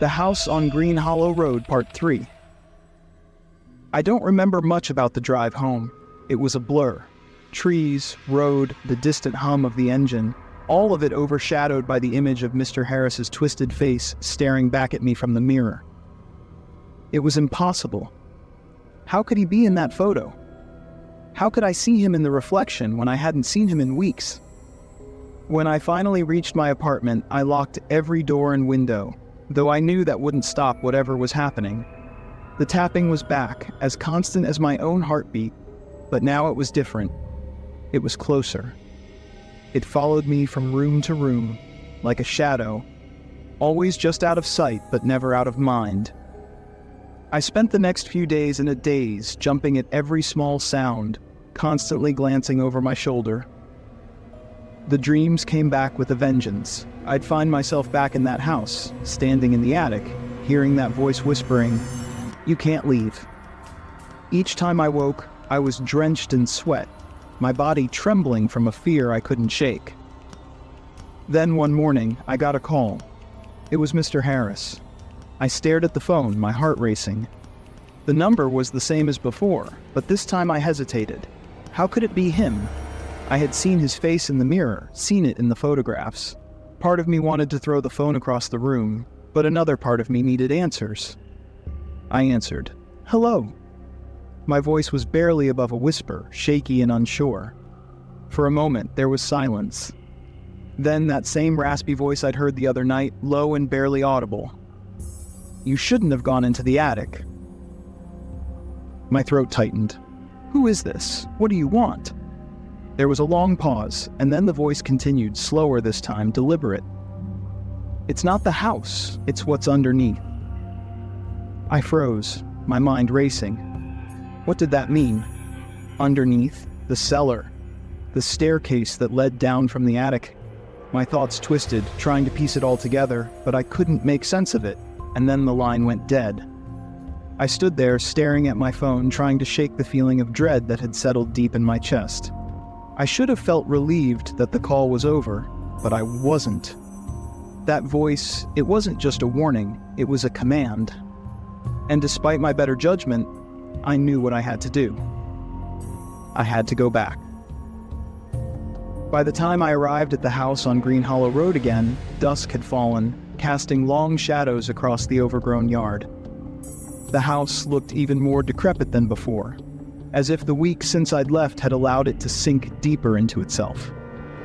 The House on Green Hollow Road, Part 3. I don't remember much about the drive home. It was a blur. Trees, road, the distant hum of the engine, all of it overshadowed by the image of Mr. Harris's twisted face staring back at me from the mirror. It was impossible. How could he be in that photo? How could I see him in the reflection when I hadn't seen him in weeks? When I finally reached my apartment, I locked every door and window, though I knew that wouldn't stop whatever was happening. The tapping was back, as constant as my own heartbeat, but now it was different. It was closer. It followed me from room to room, like a shadow, always just out of sight but never out of mind. I spent the next few days in a daze, jumping at every small sound, constantly glancing over my shoulder. The dreams came back with a vengeance. I'd find myself back in that house, standing in the attic, hearing that voice whispering, "You can't leave." Each time I woke, I was drenched in sweat, my body trembling from a fear I couldn't shake. Then one morning, I got a call. It was Mr. Harris. I stared at the phone, my heart racing. The number was the same as before, but this time I hesitated. How could it be him? I had seen his face in the mirror, seen it in the photographs. Part of me wanted to throw the phone across the room, but another part of me needed answers. I answered, "Hello." My voice was barely above a whisper, shaky and unsure. For a moment, there was silence. Then that same raspy voice I'd heard the other night, low and barely audible. "You shouldn't have gone into the attic." My throat tightened. "Who is this? What do you want?" There was a long pause, and then the voice continued, slower this time, deliberate. "It's not the house, it's what's underneath." I froze, my mind racing. What did that mean? Underneath, the cellar, the staircase that led down from the attic. My thoughts twisted, trying to piece it all together, but I couldn't make sense of it, and then the line went dead. I stood there, staring at my phone, trying to shake the feeling of dread that had settled deep in my chest. I should have felt relieved that the call was over, but I wasn't. That voice, it wasn't just a warning, it was a command. And despite my better judgment, I knew what I had to do. I had to go back. By the time I arrived at the house on Green Hollow Road again, dusk had fallen, casting long shadows across the overgrown yard. The house looked even more decrepit than before, as if the week since I'd left had allowed it to sink deeper into itself.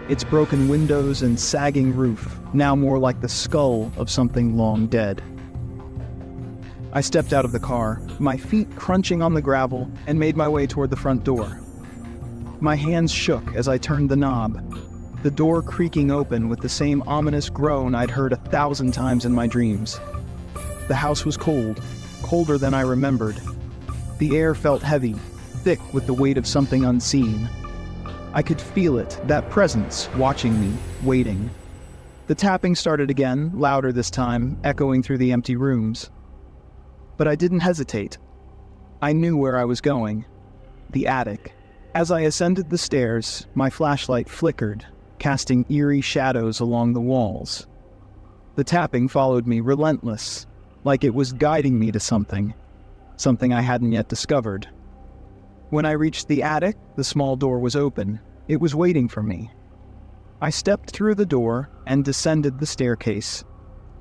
Its broken windows and sagging roof, now more like the skull of something long dead. I stepped out of the car, my feet crunching on the gravel, and made my way toward the front door. My hands shook as I turned the knob, the door creaking open with the same ominous groan I'd heard 1,000 times in my dreams. The house was cold, colder than I remembered. The air felt heavy, thick with the weight of something unseen. I could feel it, that presence, watching me, waiting. The tapping started again, louder this time, echoing through the empty rooms. But I didn't hesitate. I knew where I was going. The attic. As I ascended the stairs, my flashlight flickered, casting eerie shadows along the walls. The tapping followed me, relentless, like it was guiding me to something I hadn't yet discovered. When I reached the attic, the small door was open. It was waiting for me. I stepped through the door and descended the staircase,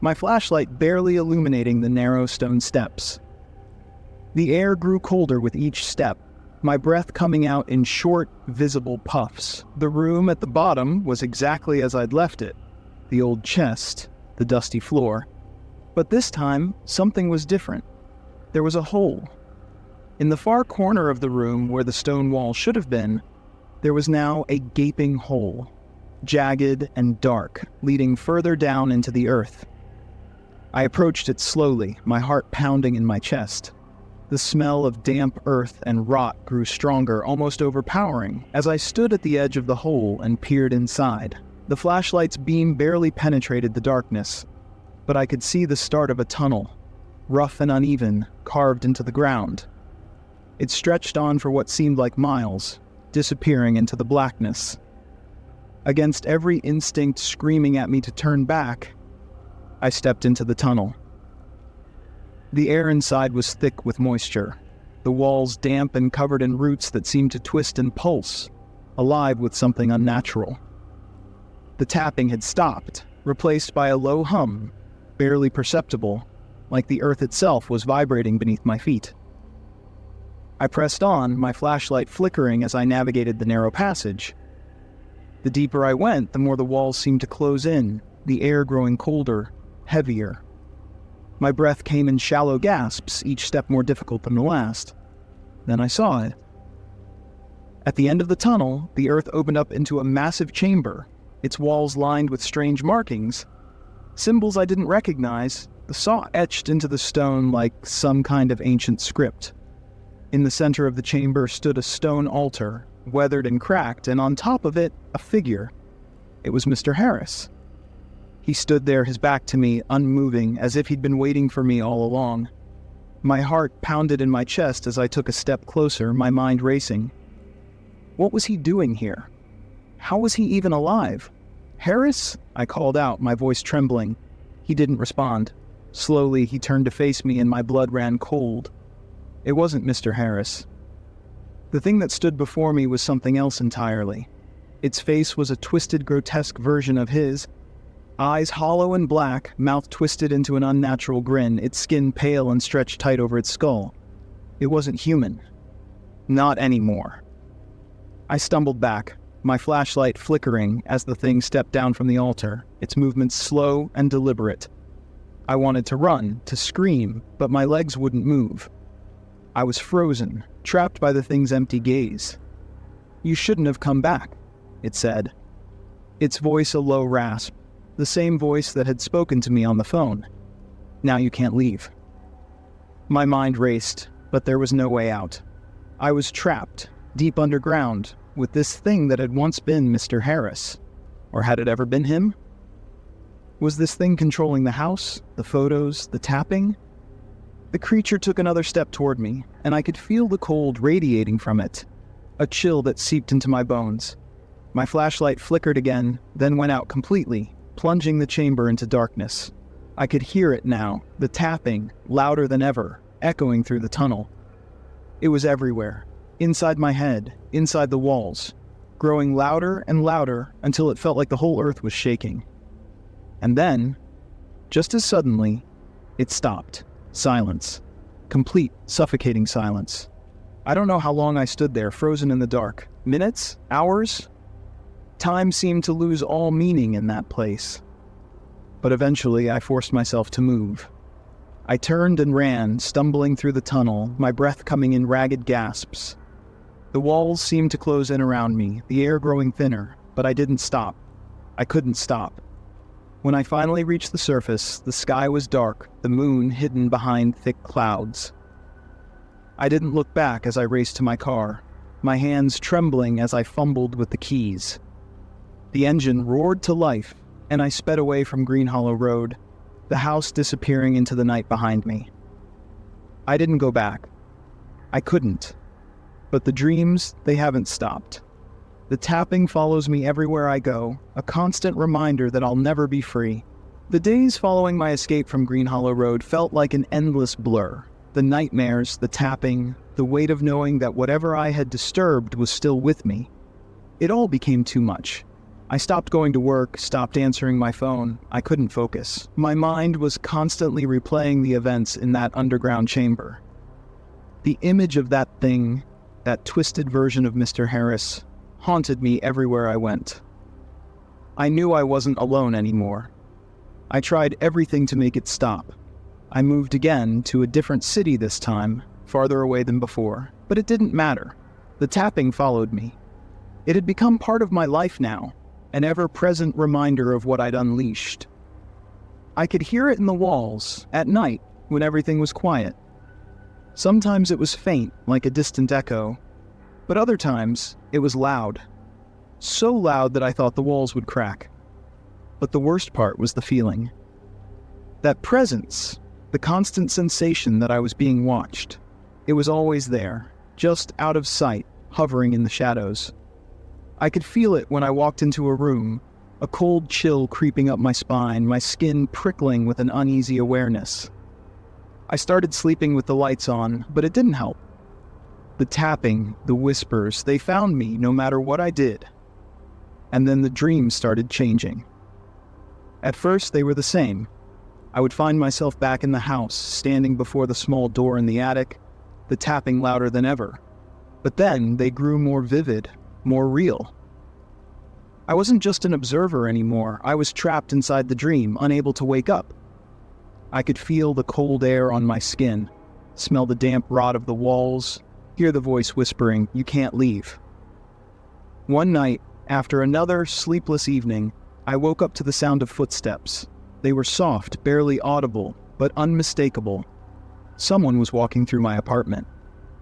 my flashlight barely illuminating the narrow stone steps. The air grew colder with each step, my breath coming out in short, visible puffs. The room at the bottom was exactly as I'd left it, the old chest, the dusty floor. But this time, something was different. There was a hole. In the far corner of the room where the stone wall should have been, there was now a gaping hole, jagged and dark, leading further down into the earth. I approached it slowly, my heart pounding in my chest. The smell of damp earth and rot grew stronger, almost overpowering, as I stood at the edge of the hole and peered inside. The flashlight's beam barely penetrated the darkness, but I could see the start of a tunnel, rough and uneven, carved into the ground. It stretched on for what seemed like miles, disappearing into the blackness. Against every instinct screaming at me to turn back, I stepped into the tunnel. The air inside was thick with moisture, the walls damp and covered in roots that seemed to twist and pulse, alive with something unnatural. The tapping had stopped, replaced by a low hum, barely perceptible, like the earth itself was vibrating beneath my feet. I pressed on, my flashlight flickering as I navigated the narrow passage. The deeper I went, the more the walls seemed to close in, the air growing colder, heavier. My breath came in shallow gasps, each step more difficult than the last. Then I saw it. At the end of the tunnel, the earth opened up into a massive chamber, its walls lined with strange markings, symbols I didn't recognize, the saw etched into the stone like some kind of ancient script. In the center of the chamber stood a stone altar, weathered and cracked, and on top of it, a figure. It was Mr. Harris. He stood there, his back to me, unmoving, as if he'd been waiting for me all along. My heart pounded in my chest as I took a step closer, my mind racing. What was he doing here? How was he even alive? Harris? I called out, my voice trembling. He didn't respond. Slowly, he turned to face me and my blood ran cold. It wasn't Mr. Harris. The thing that stood before me was something else entirely. Its face was a twisted, grotesque version of his. Eyes hollow and black, mouth twisted into an unnatural grin, its skin pale and stretched tight over its skull. It wasn't human. Not anymore. I stumbled back, my flashlight flickering as the thing stepped down from the altar, its movements slow and deliberate. I wanted to run, to scream, but my legs wouldn't move. I was frozen, trapped by the thing's empty gaze. "You shouldn't have come back," it said. Its voice a low rasp, the same voice that had spoken to me on the phone. "Now you can't leave." My mind raced, but there was no way out. I was trapped, deep underground, with this thing that had once been Mr. Harris. Or had it ever been him? Was this thing controlling the house, the photos, the tapping? The creature took another step toward me, and I could feel the cold radiating from it, a chill that seeped into my bones. My flashlight flickered again, then went out completely, plunging the chamber into darkness. I could hear it now, the tapping, louder than ever, echoing through the tunnel. It was everywhere, inside my head, inside the walls, growing louder and louder until it felt like the whole earth was shaking. And then, just as suddenly, it stopped. Silence. Complete, suffocating silence. I don't know how long I stood there, frozen in the dark. Minutes? Hours? Time seemed to lose all meaning in that place. But eventually I forced myself to move. I turned and ran, stumbling through the tunnel, my breath coming in ragged gasps. The walls seemed to close in around me, the air growing thinner, but I didn't stop. I couldn't stop. When I finally reached the surface, the sky was dark, the moon hidden behind thick clouds. I didn't look back as I raced to my car, my hands trembling as I fumbled with the keys. The engine roared to life, and I sped away from Green Hollow Road, the house disappearing into the night behind me. I didn't go back. I couldn't. But the dreams, they haven't stopped. The tapping follows me everywhere I go, a constant reminder that I'll never be free. The days following my escape from Green Hollow Road felt like an endless blur. The nightmares, the tapping, the weight of knowing that whatever I had disturbed was still with me. It all became too much. I stopped going to work, stopped answering my phone. I couldn't focus. My mind was constantly replaying the events in that underground chamber. The image of that thing, that twisted version of Mr. Harris, haunted me everywhere I went. I knew I wasn't alone anymore. I tried everything to make it stop. I moved again to a different city this time, farther away than before, but it didn't matter. The tapping followed me. It had become part of my life now, an ever-present reminder of what I'd unleashed. I could hear it in the walls, at night, when everything was quiet. Sometimes it was faint, like a distant echo, but other times, it was loud. So loud that I thought the walls would crack. But the worst part was the feeling. That presence, the constant sensation that I was being watched. It was always there, just out of sight, hovering in the shadows. I could feel it when I walked into a room, a cold chill creeping up my spine, my skin prickling with an uneasy awareness. I started sleeping with the lights on, but it didn't help. The tapping, the whispers, they found me no matter what I did. And then the dreams started changing. At first, they were the same. I would find myself back in the house, standing before the small door in the attic, the tapping louder than ever. But then they grew more vivid, more real. I wasn't just an observer anymore. I was trapped inside the dream, unable to wake up. I could feel the cold air on my skin, smell the damp rot of the walls, hear the voice whispering, "You can't leave." One night, after another sleepless evening, I woke up to the sound of footsteps. They were soft, barely audible, but unmistakable. Someone was walking through my apartment.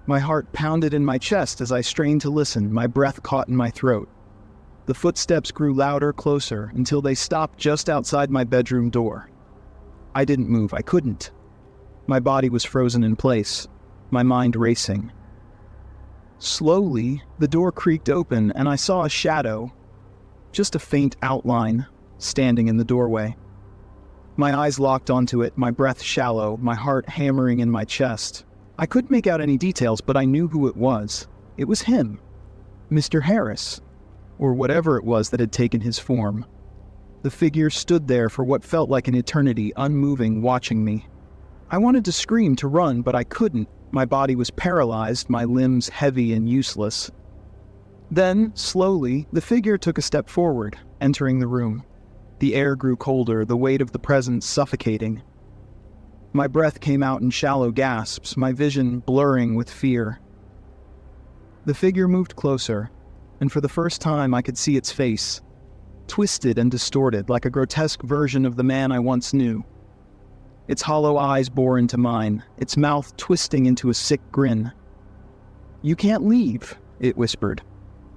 My heart pounded in my chest as I strained to listen, my breath caught in my throat. The footsteps grew louder, closer, until they stopped just outside my bedroom door. I didn't move. I couldn't. My body was frozen in place, my mind racing. Slowly, the door creaked open and I saw a shadow, just a faint outline, standing in the doorway. My eyes locked onto it, my breath shallow, my heart hammering in my chest. I couldn't make out any details, but I knew who it was. It was him, Mr. Harris, or whatever it was that had taken his form. The figure stood there for what felt like an eternity, unmoving, watching me. I wanted to scream, to run, but I couldn't. My body was paralyzed, my limbs heavy and useless. Then, slowly, the figure took a step forward, entering the room. The air grew colder, the weight of the presence suffocating. My breath came out in shallow gasps, my vision blurring with fear. The figure moved closer, and for the first time I could see its face, twisted and distorted like a grotesque version of the man I once knew. Its hollow eyes bore into mine, its mouth twisting into a sick grin. "You can't leave," it whispered,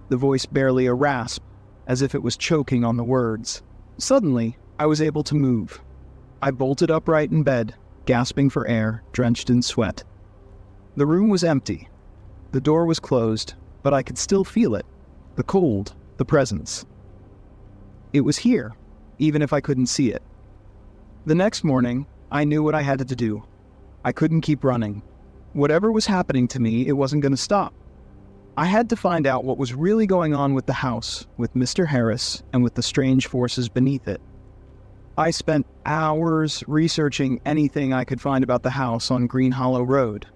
the voice barely a rasp, as if it was choking on the words. Suddenly, I was able to move. I bolted upright in bed, gasping for air, drenched in sweat. The room was empty. The door was closed, but I could still feel it. The cold, the presence. It was here, even if I couldn't see it. The next morning, I knew what I had to do. I couldn't keep running. Whatever was happening to me, it wasn't going to stop. I had to find out what was really going on with the house, with Mr. Harris, and with the strange forces beneath it. I spent hours researching anything I could find about the house on Green Hollow Road.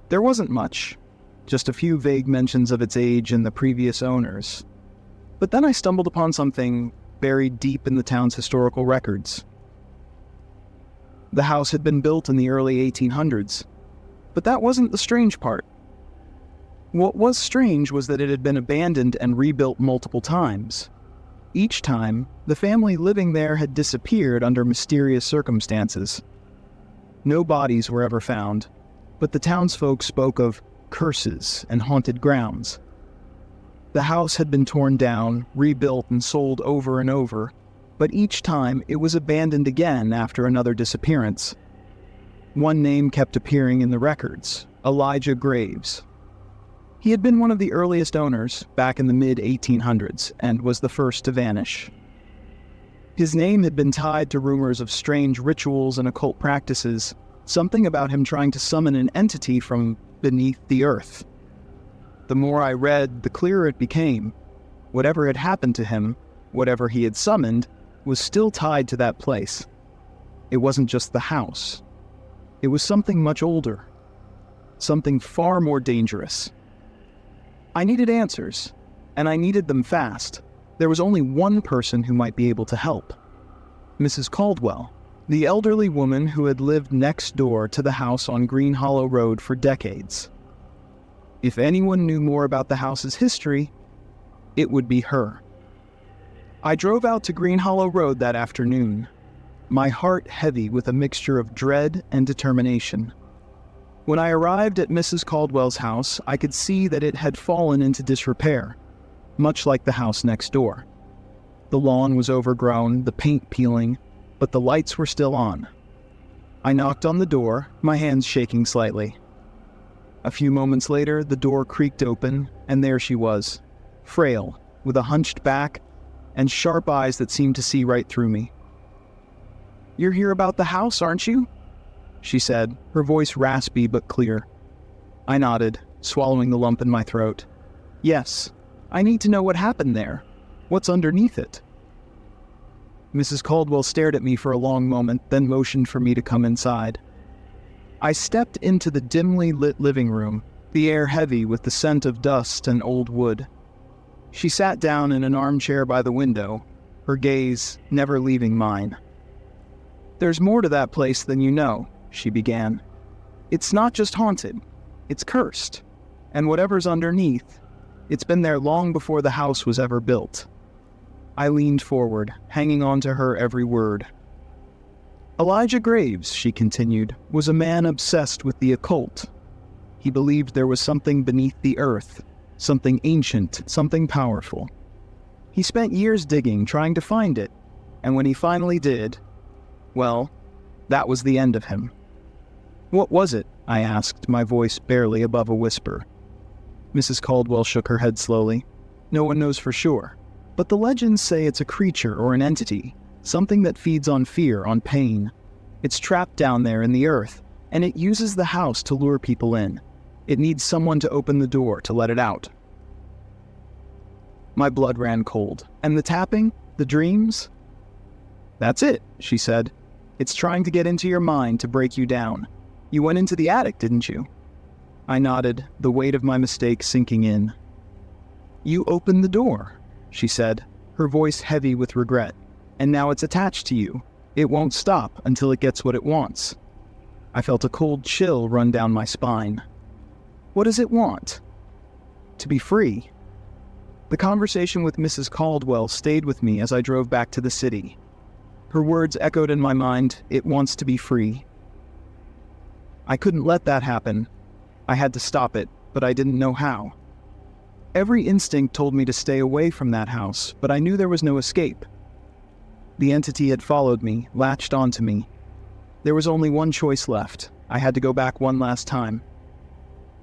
There wasn't much, just a few vague mentions of its age and the previous owners. But then I stumbled upon something buried deep in the town's historical records. The house had been built in the early 1800s, but that wasn't the strange part. What was strange was that it had been abandoned and rebuilt multiple times. Each time, the family living there had disappeared under mysterious circumstances. No bodies were ever found, but the townsfolk spoke of curses and haunted grounds. The house had been torn down, rebuilt, and sold over and over, but each time it was abandoned again after another disappearance. One name kept appearing in the records: Elijah Graves. He had been one of the earliest owners back in the mid-1800s and was the first to vanish. His name had been tied to rumors of strange rituals and occult practices, something about him trying to summon an entity from beneath the earth. The more I read, the clearer it became. Whatever had happened to him, whatever he had summoned, was still tied to that place. It wasn't just the house. It was something much older. Something far more dangerous. I needed answers, and I needed them fast. There was only one person who might be able to help. Mrs. Caldwell, the elderly woman who had lived next door to the house on Green Hollow Road for decades. If anyone knew more about the house's history, it would be her. I drove out to Green Hollow Road that afternoon, my heart heavy with a mixture of dread and determination. When I arrived at Mrs. Caldwell's house, I could see that it had fallen into disrepair, much like the house next door. The lawn was overgrown, the paint peeling, but the lights were still on. I knocked on the door, my hands shaking slightly. A few moments later, the door creaked open, and there she was, frail, with a hunched back, and sharp eyes that seemed to see right through me. "You're here about the house, aren't you?" she said, her voice raspy but clear. I nodded, swallowing the lump in my throat. Yes, I need to know what happened there. What's underneath it? Mrs. Caldwell stared at me for a long moment, then motioned for me to come inside. I stepped into the dimly lit living room, the air heavy with the scent of dust and old wood. She sat down in an armchair by the window, her gaze never leaving mine. There's more to that place than you know, she began. It's not just haunted, it's cursed. And whatever's underneath, it's been there long before the house was ever built. I leaned forward, hanging on to her every word. Elijah Graves, she continued, was a man obsessed with the occult. He believed there was something beneath the earth, something ancient, something powerful. He spent years digging, trying to find it, and when he finally did, well, that was the end of him. What was it? I asked, my voice barely above a whisper. Mrs. Caldwell shook her head slowly. No one knows for sure, but the legends say it's a creature or an entity, something that feeds on fear, on pain. It's trapped down there in the earth, and it uses the house to lure people in. It needs someone to open the door to let it out. My blood ran cold. And the tapping? The dreams? That's it, she said. It's trying to get into your mind to break you down. You went into the attic, didn't you? I nodded, the weight of my mistake sinking in. You opened the door, she said, her voice heavy with regret. And now it's attached to you. It won't stop until it gets what it wants. I felt a cold chill run down my spine. What does it want? To be free. The conversation with Mrs. Caldwell stayed with me as I drove back to the city. Her words echoed in my mind, it wants to be free. I couldn't let that happen. I had to stop it, but I didn't know how. Every instinct told me to stay away from that house, but I knew there was no escape. The entity had followed me, latched onto me. There was only one choice left. I had to go back one last time.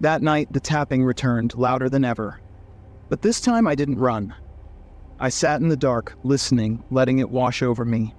That night, the tapping returned, louder than ever. But this time I didn't run. I sat in the dark, listening, letting it wash over me.